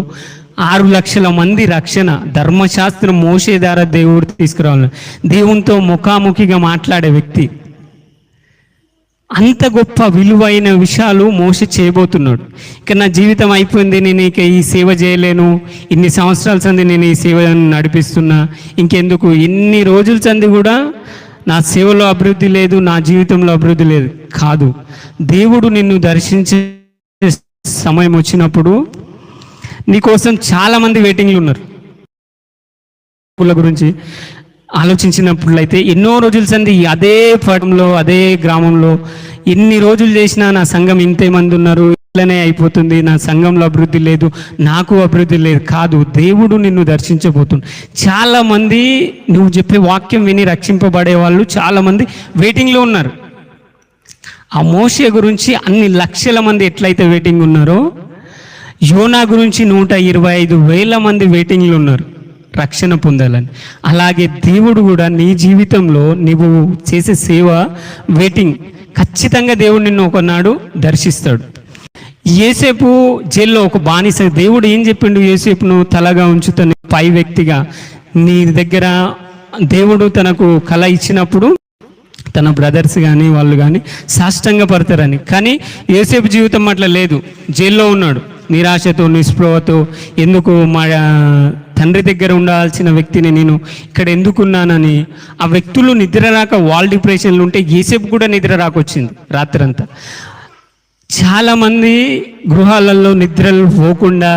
6 లక్షల మంది రక్షణ. ధర్మశాస్త్రం మోషే ద్వారా దేవుడు తీసుకురావాలి. దేవునితో ముఖాముఖిగా మాట్లాడే వ్యక్తి. అంత గొప్ప విలువైన విషయాలు మోషే చేయబోతున్నాడు. ఇక నా జీవితం అయిపోయింది, నేను ఇక ఈ సేవ చేయలేను, ఇన్ని సంవత్సరాల సంది నేను ఈ సేవను నడిపిస్తున్నా, ఇంకెందుకు, ఇన్ని రోజుల సంది కూడా నా సేవలో అభివృద్ధి లేదు, నా జీవితంలో అభివృద్ధి లేదు. కాదు, దేవుడు నిన్ను దర్శించే సమయం వచ్చినప్పుడు నీకోసం చాలామంది వెయిటింగ్లు ఉన్నారు. గురించి ఆలోచించినప్పుడైతే ఎన్నో రోజుల సంది అదే పటంలో, అదే గ్రామంలో ఎన్ని రోజులు చేసినా నా సంఘం ఇంతే మంది ఉన్నారు, ఇట్లనే అయిపోతుంది, నా సంఘంలో అభివృద్ధి లేదు, నాకు అభివృద్ధి లేదు. కాదు, దేవుడు నిన్ను దర్శించబోతుంది. చాలామంది నువ్వు చెప్పే వాక్యం విని రక్షింపబడే వాళ్ళు చాలామంది వెయిటింగ్లో ఉన్నారు. ఆ మోషే గురించి అన్ని లక్షల మంది ఎట్లయితే వెయిటింగ్ ఉన్నారో, యోనా గురించి 125,000 మంది వెయిటింగ్లో ఉన్నారు రక్షణ పొందాలని. అలాగే దేవుడు కూడా నీ జీవితంలో నువ్వు చేసే సేవ వెయిటింగ్. ఖచ్చితంగా దేవుడు నిన్ను ఒకనాడు దర్శిస్తాడు. యోసేపు జైల్లో ఒక బానిస. దేవుడు ఏం చెప్పిండు? యోసేపును తలగా ఉంచుతాను, పై వ్యక్తిగా. నీ దగ్గర దేవుడు తనకు కళ ఇచ్చినప్పుడు తన బ్రదర్స్ కానీ వాళ్ళు కానీ సాష్టంగా పడతారని. కానీ యోసేపు జీవితం అట్లా లేదు. జైల్లో ఉన్నాడు, నిరాశతో, నిస్పృహతో, ఎందుకు మా తండ్రి దగ్గర ఉండాల్సిన వ్యక్తిని నేను ఇక్కడ ఎందుకున్నానని. ఆ వ్యక్తులు నిద్ర రాక వాల్ డిప్రెషన్లు ఉంటే యోసేపు కూడా నిద్ర రాకొచ్చింది రాత్రంతా. చాలామంది గృహాలలో నిద్రలు పోకుండా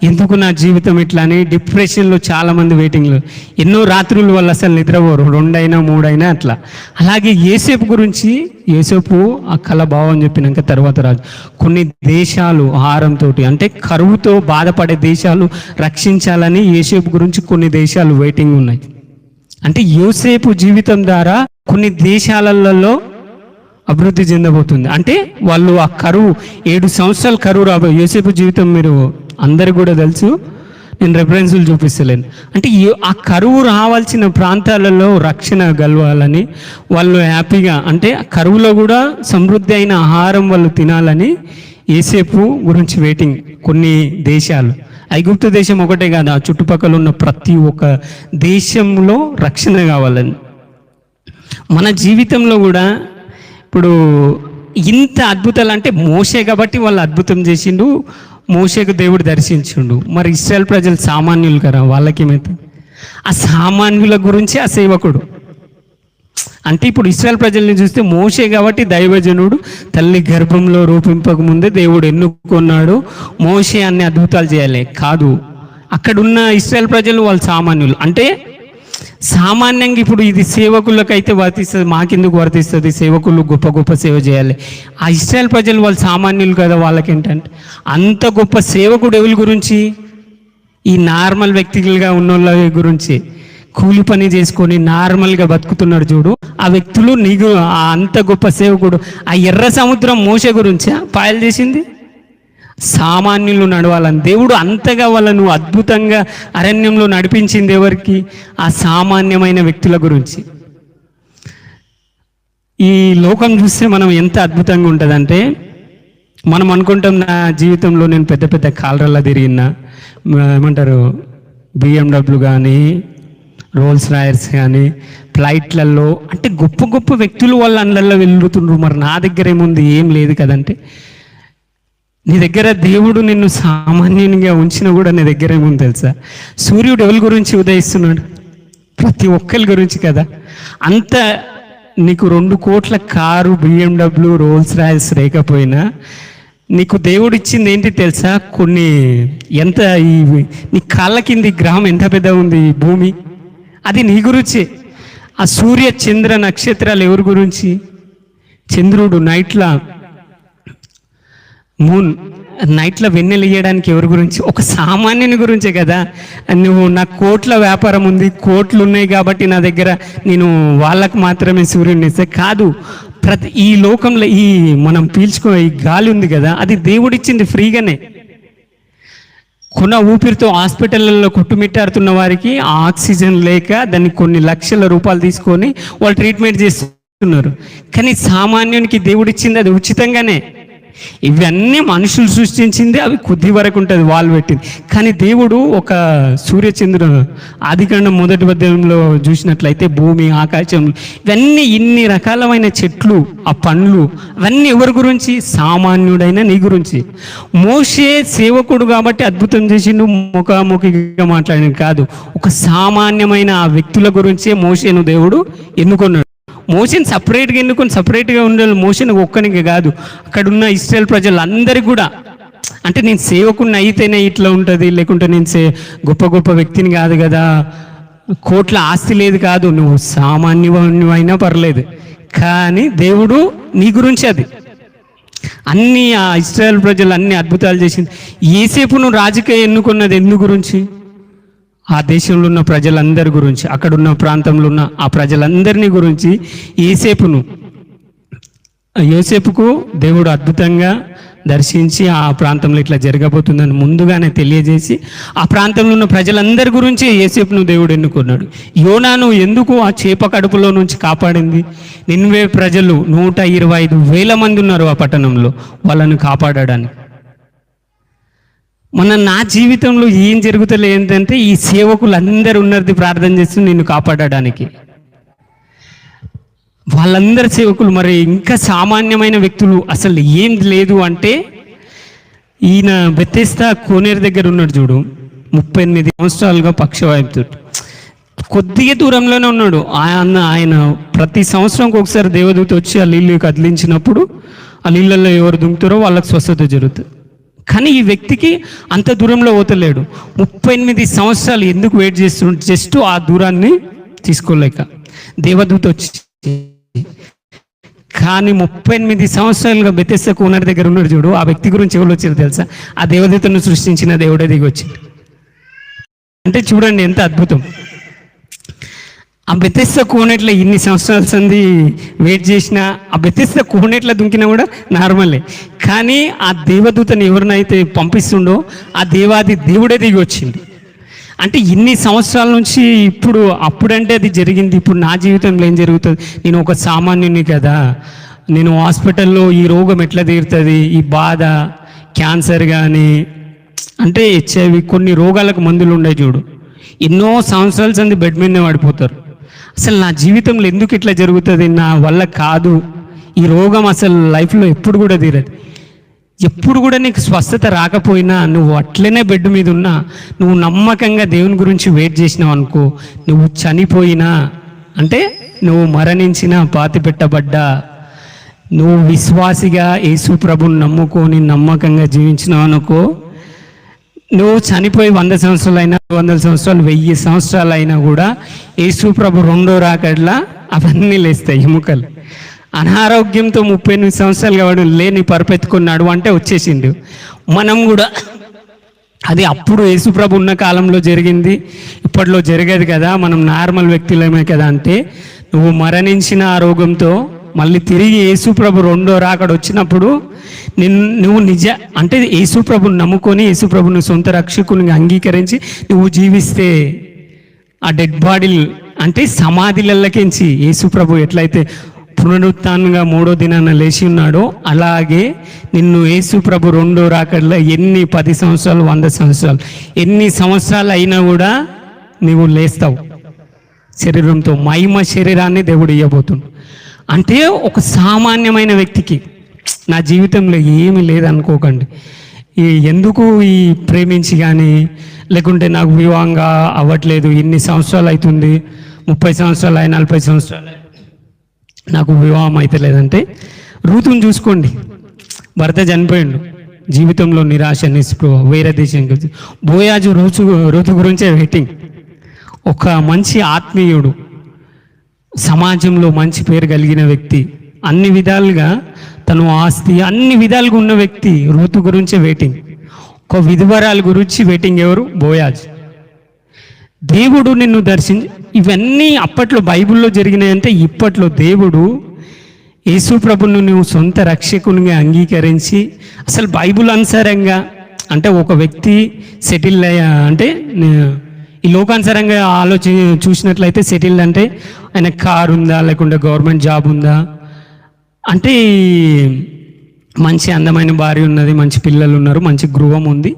ఎందుకు నా జీవితం ఇట్లా అని డిప్రెషన్లో చాలామంది వెయిటింగ్లో, ఎన్నో రాత్రులు వాళ్ళు అసలు నిద్రపోరు, 2 అయినా 3 అయినా అట్లా. అలాగే యోసేపు గురించి, యోసేపు ఆ కళ భావం చెప్పినాక తర్వాత రాజు కొన్ని దేశాలు ఆహారంతో అంటే కరువుతో బాధపడే దేశాలు రక్షించాలని యోసేపు గురించి కొన్ని దేశాలు వెయిటింగ్ ఉన్నాయి. అంటే యోసేపు జీవితం ద్వారా కొన్ని దేశాలలో అభివృద్ధి చెందబోతుంది. అంటే వాళ్ళు ఆ కరువు 7 సంవత్సరాలు కరువు రాబోయే. యోసేపు జీవితం మీరు అందరికి కూడా తెలుసు. నేను రెఫరెన్సులు చూపిస్తలేను. అంటే ఆ కరువు రావాల్సిన ప్రాంతాలలో రక్షణ కలవాలని వాళ్ళు హ్యాపీగా, అంటే కరువులో కూడా సమృద్ధి అయిన ఆహారం వాళ్ళు తినాలని యోసేపు గురించి వెయిటింగ్. కొన్ని దేశాలు, ఐగుప్తు దేశం ఒకటే కాదు, ఆ చుట్టుపక్కల ఉన్న ప్రతి ఒక్క దేశంలో రక్షణ కావాలని. మన జీవితంలో కూడా ఇప్పుడు ఇంత అద్భుతాలు అంటే మోషే కాబట్టి వాళ్ళు అద్భుతం చేసిండు, మోషేకు దేవుడు దర్శించుండు. మరి ఇశ్రాయేల్ ప్రజలు సామాన్యులు కదా, వాళ్ళకేమైతే ఆ సామాన్యుల గురించి ఆ సేవకుడు. అంటే ఇప్పుడు ఇశ్రాయేల్ ప్రజల్ని చూస్తే మోషే కాబట్టి దైవజనుడు, తల్లి గర్భంలో రూపింపక ముందే దేవుడు ఎన్నుకున్నాడు మోషే అన్ని అద్భుతాలు చేయాలి కాదు. అక్కడున్న ఇశ్రాయేల్ ప్రజలు వాళ్ళు సామాన్యులు. అంటే సామాన్యంగా ఇప్పుడు ఇది సేవకులకైతే వర్తిస్తుంది, మాకెందుకు వర్తిస్తుంది? సేవకులు గొప్ప గొప్ప సేవ చేయాలి. ఆ ఇశ్రాయేల్ ప్రజలు వాళ్ళు సామాన్యులు కదా, వాళ్ళకేంటంటే అంత గొప్ప సేవకుడు ఎవరి గురించి? ఈ నార్మల్ వ్యక్తులుగా ఉన్న వాళ్ళ గురించి. కూలి పని చేసుకొని నార్మల్గా బతుకుతున్నాడు చూడు, ఆ వ్యక్తులు నీకు అంత గొప్ప సేవకుడు. ఆ ఎర్ర సముద్రం మోసే గురించా పాయలు చేసింది? సామాన్యులు నడవాలని దేవుడు అంతగా వాళ్ళను అద్భుతంగా అరణ్యంలో నడిపించింది ఎవరికి? ఆ సామాన్యమైన వ్యక్తుల గురించి. ఈ లోకం చూస్తే మనం ఎంత అద్భుతంగా ఉంటుందంటే, మనం అనుకుంటాం నా జీవితంలో నేను పెద్ద పెద్ద కాలరల్లా తిరిగిన, ఏమంటారు BMW కానీ రోల్స్ రాయర్స్ కానీ ఫ్లైట్లలో, అంటే గొప్ప గొప్ప వ్యక్తులు వాళ్ళ అండ్లలో వెళ్తున్నారు. మరి నా దగ్గర ఏముంది? ఏం లేదు కదంటే, నీ దగ్గర దేవుడు నిన్ను సామాన్యంగా ఉంచినా కూడా నీ దగ్గర ఏముంది తెలుసా? సూర్యుడు ఎవరి గురించి ఉదయిస్తున్నాడు? ప్రతి ఒక్కరి గురించి కదా. అంత నీకు 2 కోట్ల కారు, BMW, రోల్స్ రాయల్స్ లేకపోయినా నీకు దేవుడు ఇచ్చింది ఏంటి తెలుసా? కొన్ని ఎంత నీ కాళ్ళ కింది గ్రహం ఎంత పెద్ద ఉంది ఈ భూమి, అది నీ గురించి. ఆ సూర్య చంద్ర నక్షత్రాలు ఎవరి గురించి? చంద్రుడు నైట్లా, మూన్ నైట్లో వెన్నెలు ఇయ్యడానికి ఎవరి గురించి? ఒక సామాన్యుని గురించే కదా. నువ్వు నాకు కోట్ల వ్యాపారం ఉంది, కోట్లు ఉన్నాయి కాబట్టి నా దగ్గర నేను వాళ్ళకు మాత్రమే సూర్యుడిని ఇస్తే కాదు. ఈ లోకంలో ఈ మనం పీల్చుకో ఈ గాలి ఉంది కదా, అది దేవుడిచ్చింది ఫ్రీగానే. కొన ఊపిరితో హాస్పిటల్లో కొట్టుమిట్టాడుతున్న వారికి ఆక్సిజన్ లేక దాన్ని కొన్ని లక్షల రూపాయలు తీసుకొని వాళ్ళు ట్రీట్మెంట్ చేస్తున్నారు. కానీ సామాన్యునికి దేవుడిచ్చింది అది ఉచితంగానే. ఇవన్నీ మనుషులు సృష్టించింది, అవి కొద్ది వరకు ఉంటుంది వాళ్ళు పెట్టింది. కానీ దేవుడు ఒక సూర్యచంద్ర ఆదికాండం 1వ అధ్యాయంలో చూసినట్లయితే భూమి, ఆకాశం, ఇవన్నీ ఇన్ని రకాలమైన చెట్లు, ఆ పండ్లు, అవన్నీ ఎవరి గురించి? సామాన్యుడైన నీ గురించి. మోషే సేవకుడు కాబట్టి అద్భుతం చేసిండు, ముఖాముఖిగా మాట్లాడిన కాదు, ఒక సామాన్యమైన ఆ వ్యక్తుల గురించే మోషేను దేవుడు ఎన్నుకున్నాడు. మోషేని సపరేట్గా ఎన్నుకొని సపరేట్గా ఉండాలి. మోషేని ఒక్కనికి కాదు, అక్కడున్న ఇశ్రాయేల్ ప్రజలందరికీ కూడా. అంటే నేను సేవకుని అయితేనే ఇట్లా ఉంటుంది, లేకుంటే నేను గొప్ప గొప్ప వ్యక్తిని కాదు కదా, కోట్ల ఆస్తి లేదు కాదు, నువ్వు సామాన్యమైనా పర్లేదు, కానీ దేవుడు నీ గురించి అది అన్ని. ఆ ఇశ్రాయేల్ ప్రజలు అన్ని అద్భుతాలు చేసింది. ఏసేపు నువ్వు రాజకీయ ఎన్నుకున్నది ఎందు గురించి? ఆ దేశంలో ఉన్న ప్రజలందరి గురించి, అక్కడున్న ప్రాంతంలో ఉన్న ఆ ప్రజలందరినీ గురించి. యోసేపుకు దేవుడు అద్భుతంగా దర్శించి ఆ ప్రాంతంలో ఇట్లా జరగబోతుందని ముందుగానే తెలియజేసి ఆ ప్రాంతంలో ఉన్న ప్రజలందరి గురించి యోసేపును దేవుడు ఎన్నుకున్నాడు. యోనాను ఎందుకు ఆ చేప కడుపులో నుంచి కాపాడింది? నినివే ప్రజలు 125,000 మంది ఉన్నారు ఆ పట్టణంలో, వాళ్ళను కాపాడడానికి. నా జీవితంలో ఏం జరుగుతలే ఏంటంటే, ఈ సేవకులు అందరూ ఉన్నది ప్రార్థన చేస్తూ నిన్ను కాపాడడానికి. వాళ్ళందరి సేవకులు మరి ఇంకా సామాన్యమైన వ్యక్తులు అసలు ఏం లేదు అంటే, ఈయన బెతెస్దా కోనేరు దగ్గర ఉన్నాడు చూడు, 38 సంవత్సరాలుగా పక్షవాయువుతో కొద్దిగా దూరంలోనే ఉన్నాడు. ఆయన ప్రతి సంవత్సరం ఒకసారి దేవదూత వచ్చి ఆ నీళ్ళు కదిలించినప్పుడు ఆ నీళ్ళల్లో ఎవరు దుంకుతారో వాళ్ళకి స్వస్థత జరుగుతుంది. కానీ ఈ వ్యక్తికి అంత దూరంలో పోతలేడు. 38 సంవత్సరాలు ఎందుకు వెయిట్ చేస్తున్నాడు? జస్ట్ ఆ దూరాన్ని తీసుకోలేక దేవదూత వచ్చి. కానీ 38 సంవత్సరాలుగా బెతెస్దా కోనేరు దగ్గర ఉన్నాడు చూడు, ఆ వ్యక్తి గురించి ఎవరు వచ్చారు తెలుసా? ఆ దేవదూతను సృష్టించిన దేవుడే దిగి వచ్చింది. అంటే చూడండి ఎంత అద్భుతం. ఆ బెతెస్దా కోనేట్లో ఇన్ని సంవత్సరాల సంది వెయిట్ చేసినా, ఆ బెతెస్దా కోనేట్లో దుంకినా కూడా నార్మలే. కానీ ఆ దేవదూతని ఎవరినైతే పంపిస్తుండో ఆ దేవాది దేవుడే దిగి వచ్చింది. అంటే ఇన్ని సంవత్సరాల నుంచి ఇప్పుడు అప్పుడంటే అది జరిగింది, ఇప్పుడు నా జీవితంలో ఏం జరుగుతుంది? నేను ఒక సామాన్యుని కదా, నేను హాస్పిటల్లో ఈ రోగం ఎట్లా తీరుతుంది, ఈ బాధ, క్యాన్సర్ కానీ అంటే హెచ్ఐవి, కొన్ని రోగాలకు మందులు ఉన్నాయి చూడు, ఎన్నో సంవత్సరాల సంది బెడ్ మీదనే పడిపోతారు. అసలు నా జీవితంలో ఎందుకు ఇట్లా జరుగుతుంది, నా వల్ల కాదు, ఈ రోగం అసలు లైఫ్లో ఎప్పుడు కూడా తీరదు. ఎప్పుడు కూడా నీకు స్వస్థత రాకపోయినా, నువ్వు అట్లనే బెడ్ మీద ఉన్నా, నువ్వు నమ్మకంగా దేవుని గురించి వెయిట్ చేసినావు అనుకో, నువ్వు చనిపోయినా అంటే నువ్వు మరణించినా, పాతి పెట్టబడ్డా, నువ్వు విశ్వాసిగా యేసు ప్రభుని నమ్ముకొని నమ్మకంగా జీవించినావు అనుకో, నువ్వు చనిపోయి 100 సంవత్సరాలు అయినా, 200 సంవత్సరాలు, 1000 సంవత్సరాలు అయినా కూడా యేసు ప్రభు రెండో రాకడ్లా అవన్నీ లేస్తాయి ఎముకలు. అనారోగ్యంతో 38 సంవత్సరాలు కావడం లేని పరిపెత్తుకున్నాడు అంటే వచ్చేసిండు. మనం కూడా అది అప్పుడు యేసుప్రభు ఉన్న కాలంలో జరిగింది, ఇప్పట్లో జరగదు కదా, మనం నార్మల్ వ్యక్తులమే కదా. అంటే నువ్వు మరణించిన ఆ రోగంతో మళ్ళీ తిరిగి యేసుప్రభు రెండో రాకడ వచ్చినప్పుడు నువ్వు అంటే యేసుప్రభుని నమ్ముకొని యేసుప్రభుని సొంత రక్షకుని అంగీకరించి నువ్వు జీవిస్తే ఆ డెడ్ బాడీలు అంటే సమాధిలకెంచి యేసుప్రభు ఎట్లయితే పునరుత్థానంగా 3వ దినాన లేచి ఉన్నాడో, అలాగే నిన్ను యేసు ప్రభు రెండో రాకడలో ఎన్ని 10 సంవత్సరాలు, 100 సంవత్సరాలు, ఎన్ని సంవత్సరాలు అయినా కూడా నీవు లేస్తావు శరీరంతో. మహిమ శరీరాన్ని దేవుడు ఇవ్వబోతుంది. అంటే ఒక సామాన్యమైన వ్యక్తికి నా జీవితంలో ఏమీ లేదనుకోకండి, ఎందుకు ఈ ప్రేమించి కానీ, లేకుంటే నాకు వివాహంగా అవ్వట్లేదు, ఇన్ని సంవత్సరాలు అవుతుంది, 30 సంవత్సరాలు 40 సంవత్సరాలు నాకు వివాహం అయితే లేదంటే, రూతుని చూసుకోండి, భర్త చనిపోయిండు, జీవితంలో నిరాశ, నిస్పృహ, వేరే దేశం గురించి. బోయాజు ఋతు గురించే వెయిటింగ్. ఒక మంచి ఆత్మీయుడు, సమాజంలో మంచి పేరు కలిగిన వ్యక్తి, అన్ని విధాలుగా తను ఆస్తి అన్ని విధాలుగా ఉన్న వ్యక్తి, ఋతు గురించే వెయిటింగ్. ఒక విధవరాల గురించి వెయిటింగ్. ఎవరు? బోయాజ్. దేవుడు నిన్ను ఇవన్నీ అప్పట్లో బైబిల్లో జరిగినాయంటే, ఇప్పట్లో దేవుడు యేసు ప్రభును నువ్వు సొంత రక్షకునిగా అంగీకరించి, అసలు బైబిల్ అనుసారంగా అంటే ఒక వ్యక్తి సెటిల్ అంటే ఈ లోకానుసారంగా చూసినట్లయితే సెటిల్ అంటే ఆయన కారు ఉందా, లేకుంటే గవర్నమెంట్ జాబ్ ఉందా, అంటే మంచి అందమైన భార్య ఉన్నది, మంచి పిల్లలు ఉన్నారు, మంచి గృహం ఉంది.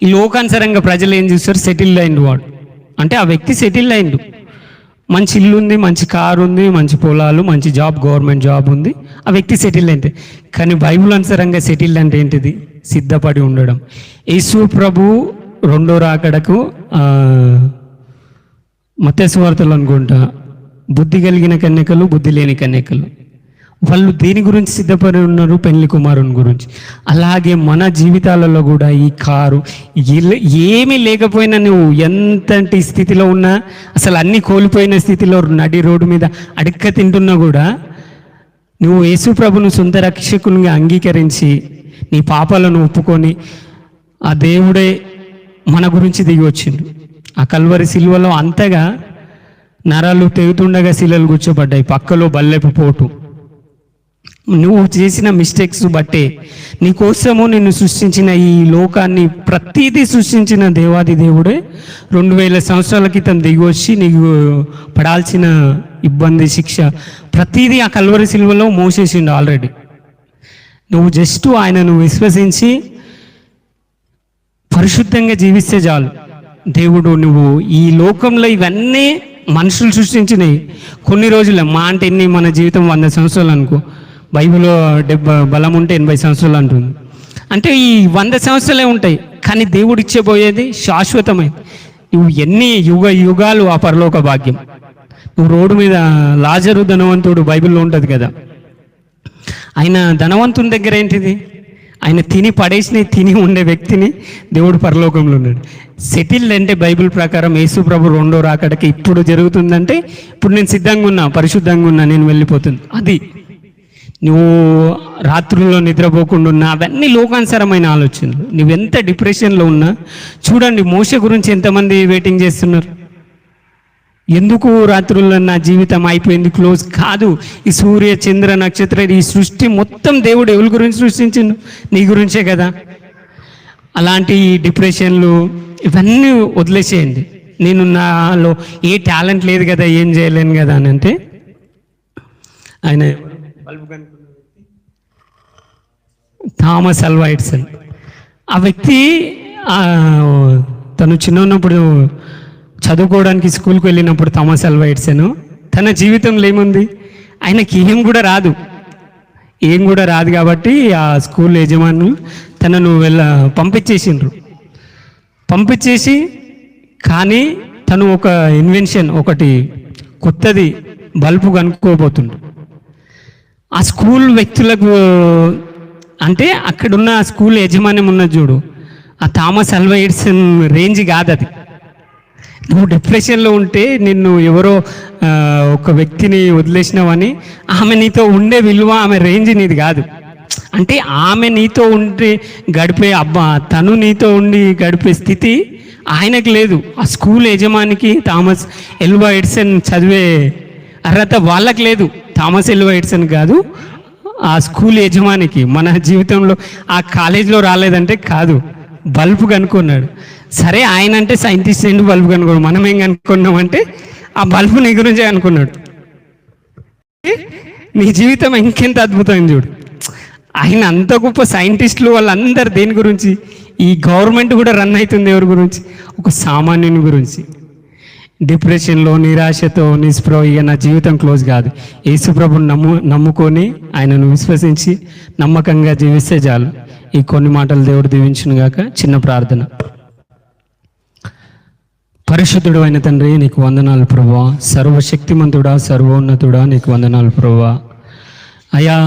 ఈ లోకానుసారంగా ప్రజలు ఏం చూస్తారు? సెటిల్ అయిండు వాడు, అంటే ఆ వ్యక్తి సెటిల్ అయిండు, మంచి ఇల్లు ఉంది, మంచి కారు ఉంది, మంచి పొలాలు, మంచి జాబ్, గవర్నమెంట్ జాబ్ ఉంది, ఆ వ్యక్తి సెటిల్ అయింది. కానీ బైబిల్ అనుసారంగా సెటిల్ అంటే ఏంటిది? సిద్ధపడి ఉండడం. యేసు ప్రభు రెండో రాకడకు మత్తయి సువార్తలు అనుకుంటా, బుద్ధి కలిగిన కన్యకలు, బుద్ధి లేని కన్యకలు, వాళ్ళు దేని గురించి సిద్ధపడి ఉన్నారు? పెళ్లి కుమారుని గురించి. అలాగే మన జీవితాలలో కూడా ఈ కారు ఏమీ లేకపోయినా, నువ్వు ఎంతటి స్థితిలో ఉన్నా, అసలు అన్నీ కోల్పోయిన స్థితిలో నడి రోడ్డు మీద అడక్క తింటున్నా కూడా, నువ్వు యేసు ప్రభును సొంత రక్షకునిగా అంగీకరించి నీ పాపాలను ఒప్పుకొని, ఆ దేవుడే మన గురించి దిగి వచ్చిండు. ఆ కల్వరి సిలువలో అంతగా నరాలు తెగుతుండగా శిలలు కూర్చోబడ్డాయి, పక్కలో బల్లెపు పోటు. నువ్వు చేసిన మిస్టేక్స్ బట్టే, నీకోసము నిన్ను సృష్టించిన ఈ లోకాన్ని ప్రతీదీ సృష్టించిన దేవాది దేవుడే 2000 సంవత్సరాల క్రితం దిగి వచ్చి నీకు పడాల్సిన ఇబ్బంది, శిక్ష ప్రతీదీ ఆ కల్వరి సిలువలో మోసేసిండు ఆల్రెడీ. నువ్వు జస్ట్ ఆయనను విశ్వసించి పరిశుద్ధంగా జీవిస్తే చాలు. దేవుడు నువ్వు ఈ లోకంలో ఇవన్నీ మనుషులు సృష్టించినవి కొన్ని రోజులే, మా అంటే ఎన్ని, మన జీవితం 100 సంవత్సరాలు అనుకో, బైబిల్లో 70 బలం ఉంటే 80 సంవత్సరాలు అంటుంది. అంటే ఈ 100 సంవత్సరాలే ఉంటాయి, కానీ దేవుడు ఇచ్చేపోయేది శాశ్వతమై. నువ్వు ఎన్ని యుగాలు ఆ పరలోక భాగ్యం. నువ్వు రోడ్డు మీద లాజరు ధనవంతుడు బైబిల్లో ఉంటుంది కదా, ఆయన ధనవంతుని దగ్గర ఏంటిది? ఆయన తిని ఉండే వ్యక్తిని దేవుడు పరలోకంలో ఉన్నాడు. సెటిల్డ్ అంటే బైబిల్ ప్రకారం యేసు ప్రభు రెండో రాకడకి ఇప్పుడు జరుగుతుందంటే, ఇప్పుడు నేను సిద్ధంగా ఉన్నా, పరిశుద్ధంగా ఉన్నా, నేను వెళ్ళిపోతుంది. అది నువ్వు రాత్రుల్లో నిద్రపోకుండా ఉన్నా, అవన్నీ లోకానుసారమైన ఆలోచనలు. నువ్వెంత డిప్రెషన్లో ఉన్నా చూడండి, మోషే గురించి ఎంతమంది వెయిటింగ్ చేస్తున్నారు. ఎందుకు రాత్రుల్లో నా జీవితం అయిపోయింది, క్లోజ్ కాదు. ఈ సూర్య చంద్ర నక్షత్ర ఈ సృష్టి మొత్తం దేవుడు ఎవరి గురించి సృష్టించిండు? నీ గురించే కదా. అలాంటి డిప్రెషన్లు ఇవన్నీ వదిలేసేయండి. నేను నాలో ఏ టాలెంట్ లేదు కదా, ఏం చేయలేను కదా అని అంటే, ఆయన బల్బు కనుక్కున్న వ్యక్తి థామస్ అల్వా ఎడిసన్. ఆ వ్యక్తి తను చిన్న ఉన్నప్పుడు చదువుకోవడానికి స్కూల్కి వెళ్ళినప్పుడు థామస్ అల్వా ఎడిసన్ తన జీవితంలో ఏముంది, ఆయనకి ఏం కూడా రాదు కాబట్టి ఆ స్కూల్ యజమానులు తనను పంపించేసి కానీ తను ఒక ఇన్వెన్షన్, ఒకటి కొత్తది బల్బు కనుక్కోబోతుండు. ఆ స్కూల్ వ్యక్తులకు అంటే అక్కడున్న ఆ స్కూల్ యజమాన్యం ఉన్నది చూడు, ఆ థామస్ అల్వా ఎడిసన్ రేంజ్ కాదు అది. నువ్వు డిప్రెషన్లో ఉంటే నిన్ను ఎవరో ఒక వ్యక్తిని వదిలేసినావని ఆమె నీతో ఉండే విలువ, ఆమె రేంజ్ నీది కాదు. అంటే ఆమె నీతో ఉండి గడిపే తను నీతో ఉండి గడిపే స్థితి ఆయనకు లేదు. ఆ స్కూల్ యజమానికి థామస్ అల్వా ఎడిసన్ చదివే అర్హత వాళ్ళకి లేదు. థామస్ అల్వా ఎడిసన్ కాదు, ఆ స్కూల్ యజమానికి. మన జీవితంలో ఆ కాలేజీలో రాలేదంటే కాదు, బల్బు కనుక్కున్నాడు. సరే, ఆయన అంటే సైంటిస్ట్ ఏంటి బల్బు కనుక్కున్నాడు, మనం ఏం కనుక్కున్నామంటే ఆ బల్బు నీ గురించే అనుకున్నాడు. నీ జీవితం ఇంకెంత అద్భుతం చూడు. ఆయన అంత గొప్ప సైంటిస్టులు వాళ్ళందరూ దేని గురించి? ఈ గవర్నమెంట్ కూడా రన్ అవుతుంది ఎవరి గురించి? ఒక సామాన్యుని గురించి. డిప్రెషన్లో, నిరాశతో, నిస్పృహ, ఇక నా జీవితం క్లోజ్ కాదు, యేసుప్రభుని నమ్ముకొని ఆయనను విశ్వసించి నమ్మకంగా జీవిస్తే చాలు. ఈ కొన్ని మాటలు దేవుడు దీవించును గాక. చిన్న ప్రార్థన. పరిశుద్ధుడు అయిన తండ్రి, నీకు వందనాలు ప్రభువా. సర్వశక్తిమంతుడా, సర్వోన్నతుడా, నీకు వందనాలు ప్రభువా. అయ్యా,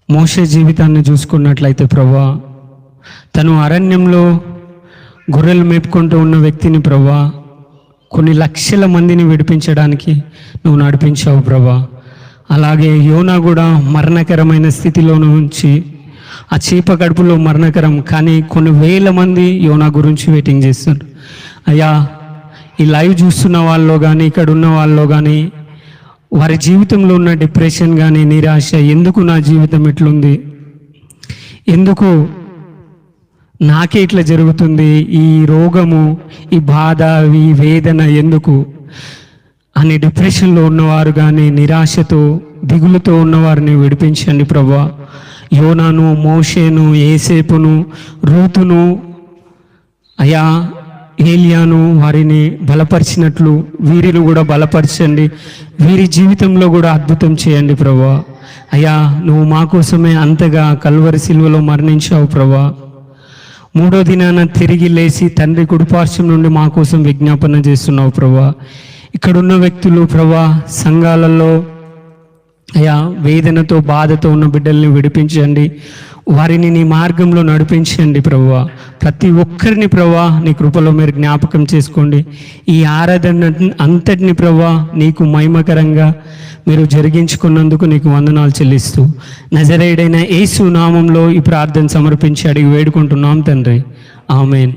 మోషే జీవితాన్ని చూసుకున్నట్లయితే ప్రభువా, తను అరణ్యంలో గొర్రెలు మేపుకుంటూ ఉన్న వ్యక్తిని ప్రభువా కొన్ని లక్షల మందిని విడిపించడానికి నువ్వు నడిపించావు ప్రభువా. అలాగే యోనా కూడా మరణకరమైన స్థితిలో నుంచి, ఆ చీప కడుపులో మరణకరం, కానీ కొన్ని వేల మంది యోనా గురించి వెయిటింగ్ చేస్తున్నారు. అయ్యా, ఈ లైవ్ చూస్తున్న వాళ్ళలో కానీ, ఇక్కడ ఉన్న వాళ్ళలో కానీ, వారి జీవితంలో ఉన్న డిప్రెషన్ కానీ, నిరాశ, ఎందుకు నా జీవితం ఇట్లుంది, ఎందుకు నాకే ఇట్లా జరుగుతుంది, ఈ రోగము, ఈ బాధ, ఈ వేదన ఎందుకు అని డిప్రెషన్లో ఉన్నవారు కానీ, నిరాశతో, దిగులుతో ఉన్నవారిని విడిపించండి ప్రభువా. యోనాను, మోషేను, యేసేపును, రూతును, అయా ఏలియాను వారిని బలపరిచినట్లు వీరిని కూడా బలపరచండి. వీరి జీవితంలో కూడా అద్భుతం చేయండి ప్రభువా. అయ్యా, నువ్వు మా కోసమే అంతగా కల్వరి సిలువలో మరణించావు ప్రభువా. 3వ దినాన తిరిగి లేచి తండ్రి కుడిపార్శ్వం నుండి మా కోసం విజ్ఞాపన చేస్తున్నావు ప్రభువా. ఇక్కడున్న వ్యక్తులు ప్రభువా, సంఘాలలో అయ్యా వేదనతో, బాధతో ఉన్న బిడ్డల్ని విడిపించండి, వారిని నీ మార్గంలో నడిపించండి ప్రభువా. ప్రతి ఒక్కరిని ప్రభువా నీ కృపలో మీరు జ్ఞాపకం చేసుకోండి. ఈ ఆరాధన అంతటిని ప్రభువా నీకు మహిమకరంగా మీరు జరిగించుకున్నందుకు నీకు వందనాలు చెల్లిస్తూ నజరేయుడైన యేసు నామంలో ఈ ప్రార్థన సమర్పించి అడిగి వేడుకుంటున్నాం తండ్రి. ఆమేన్.